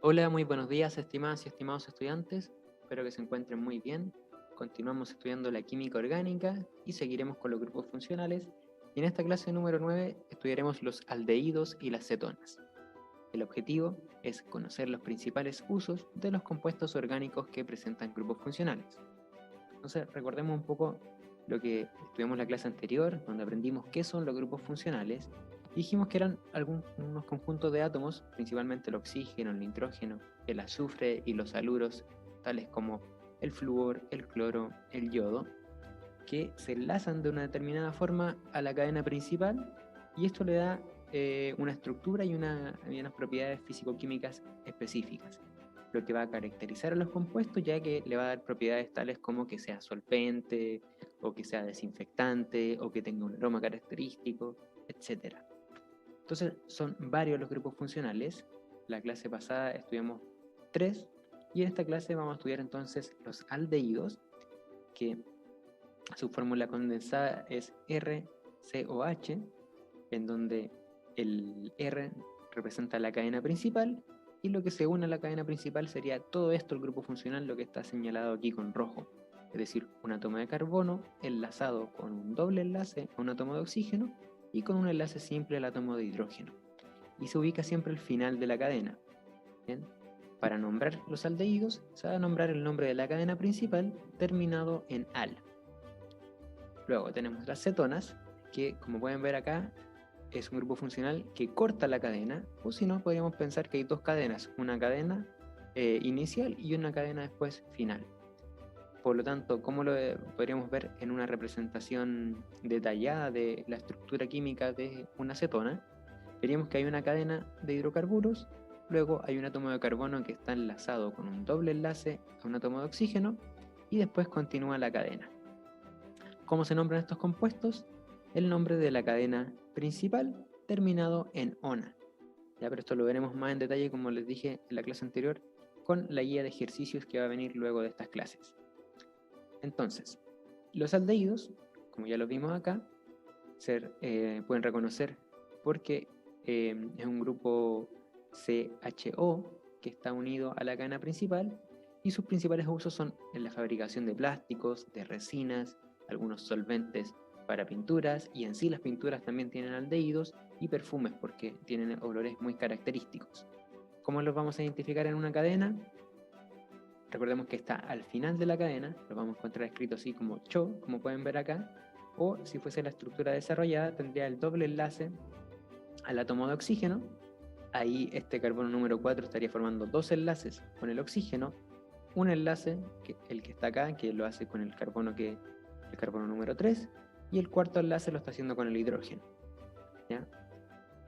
Hola, muy buenos días, estimadas y estimados estudiantes. Espero que se encuentren muy bien. Continuamos estudiando la química orgánica y seguiremos con los grupos funcionales. Y en esta clase número 9 estudiaremos los aldehídos y las cetonas. El objetivo es conocer los principales usos de los compuestos orgánicos que presentan grupos funcionales. Entonces, recordemos un poco lo que estudiamos en la clase anterior, donde aprendimos qué son los grupos funcionales. Y dijimos que eran unos conjuntos de átomos, principalmente el oxígeno, el nitrógeno, el azufre y los haluros, tales como el flúor, el cloro, el yodo, que se enlazan de una determinada forma a la cadena principal y esto le da una estructura y unas propiedades físico-químicas específicas, lo que va a caracterizar a los compuestos, ya que le va a dar propiedades tales como que sea solvente, o que sea desinfectante, o que tenga un aroma característico, etc. Entonces son varios los grupos funcionales. La clase pasada estudiamos 3 y en esta clase vamos a estudiar entonces los aldehídos, que su fórmula condensada es RCOH, en donde el R representa la cadena principal y lo que se une a la cadena principal sería todo esto, el grupo funcional, lo que está señalado aquí con rojo, es decir, un átomo de carbono enlazado con un doble enlace a un átomo de oxígeno y con un enlace simple al átomo de hidrógeno, y se ubica siempre al final de la cadena. ¿Bien? Para nombrar los aldehídos se va a nombrar el nombre de la cadena principal terminado en al. Luego tenemos las cetonas, que como pueden ver acá es un grupo funcional que corta la cadena, o si no, podríamos pensar que hay dos cadenas, una cadena inicial y una cadena después final. Por lo tanto, ¿cómo lo podríamos ver en una representación detallada de la estructura química de una cetona? Veríamos que hay una cadena de hidrocarburos, luego hay un átomo de carbono que está enlazado con un doble enlace a un átomo de oxígeno y después continúa la cadena. ¿Cómo se nombran estos compuestos? El nombre de la cadena principal terminado en ona. Ya, pero esto lo veremos más en detalle, como les dije en la clase anterior, con la guía de ejercicios que va a venir luego de estas clases. Entonces, los aldehídos, como ya lo vimos acá, pueden reconocer porque es un grupo CHO que está unido a la cadena principal y sus principales usos son en la fabricación de plásticos, de resinas, algunos solventes para pinturas, y en sí las pinturas también tienen aldehídos, y perfumes porque tienen olores muy característicos. ¿Cómo los vamos a identificar en una cadena? Recordemos que está al final de la cadena, lo vamos a encontrar escrito así como CHO, como pueden ver acá, o si fuese la estructura desarrollada tendría el doble enlace al átomo de oxígeno. Ahí este carbono número 4 estaría formando dos enlaces con el oxígeno, un enlace, el que está acá, que lo hace con el carbono número 3, y el cuarto enlace lo está haciendo con el hidrógeno. ¿Ya?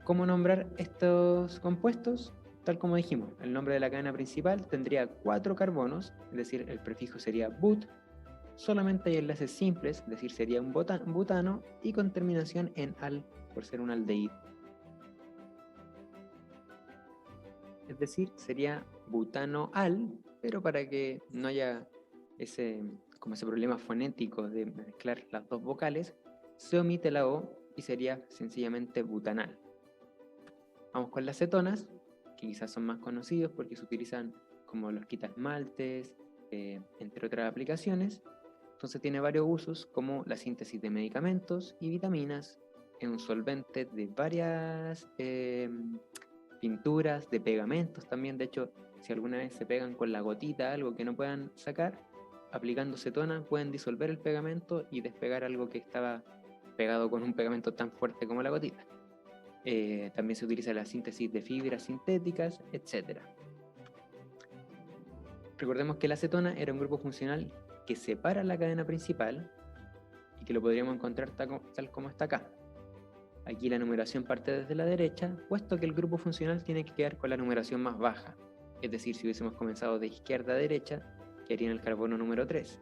¿Cómo nombrar estos compuestos? Tal como dijimos, el nombre de la cadena principal tendría 4 carbonos, es decir, el prefijo sería but, solamente hay enlaces simples, es decir, sería un butano, y con terminación en al, por ser un aldehído. Es decir, sería butano-al, pero para que no haya ese problema fonético de mezclar las dos vocales, se omite la O y sería sencillamente butanal. Vamos con las cetonas, que quizás son más conocidos porque se utilizan como los quitasmaltes, entre otras aplicaciones. Entonces tiene varios usos, como la síntesis de medicamentos y vitaminas, en un solvente de varias pinturas, de pegamentos también. De hecho, si alguna vez se pegan con la gotita algo que no puedan sacar, aplicando cetona pueden disolver el pegamento y despegar algo que estaba pegado con un pegamento tan fuerte como la gotita. También se utiliza la síntesis de fibras sintéticas, etc. Recordemos que la acetona era un grupo funcional que separa la cadena principal y que lo podríamos encontrar tal como está acá. Aquí la numeración parte desde la derecha, puesto que el grupo funcional tiene que quedar con la numeración más baja. Es decir, si hubiésemos comenzado de izquierda a derecha, quedaría en el carbono número 3.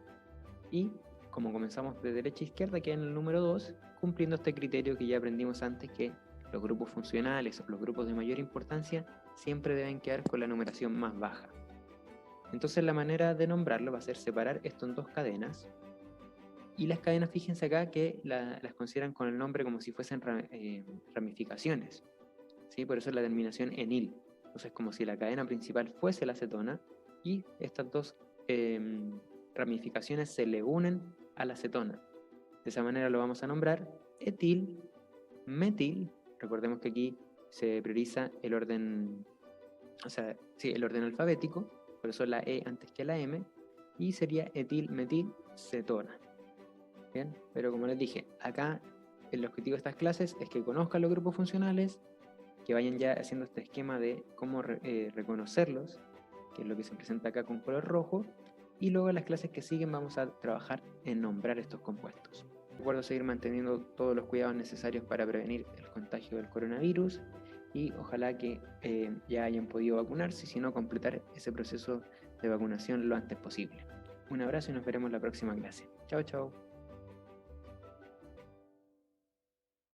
Y como comenzamos de derecha a izquierda, queda en el número 2, cumpliendo este criterio que ya aprendimos antes, que los grupos funcionales o los grupos de mayor importancia siempre deben quedar con la numeración más baja. Entonces la manera de nombrarlo va a ser separar esto en dos cadenas, y las cadenas, fíjense acá que las consideran con el nombre como si fuesen ramificaciones, ¿sí? Por eso la terminación enil. Entonces, como si la cadena principal fuese la acetona y estas dos ramificaciones se le unen a la acetona. De esa manera lo vamos a nombrar etil, metil. Recordemos que aquí se prioriza el orden, el orden alfabético, por eso la E antes que la M, y sería etil, metil, cetona. Bien, pero como les dije, acá el objetivo de estas clases es que conozcan los grupos funcionales, que vayan ya haciendo este esquema de cómo reconocerlos, que es lo que se presenta acá con color rojo, y luego en las clases que siguen vamos a trabajar en nombrar estos compuestos. Recuerdo seguir manteniendo todos los cuidados necesarios para prevenir el contagio del coronavirus y ojalá que ya hayan podido vacunarse y si no, completar ese proceso de vacunación lo antes posible. Un abrazo y nos veremos la próxima clase. Chao, chao.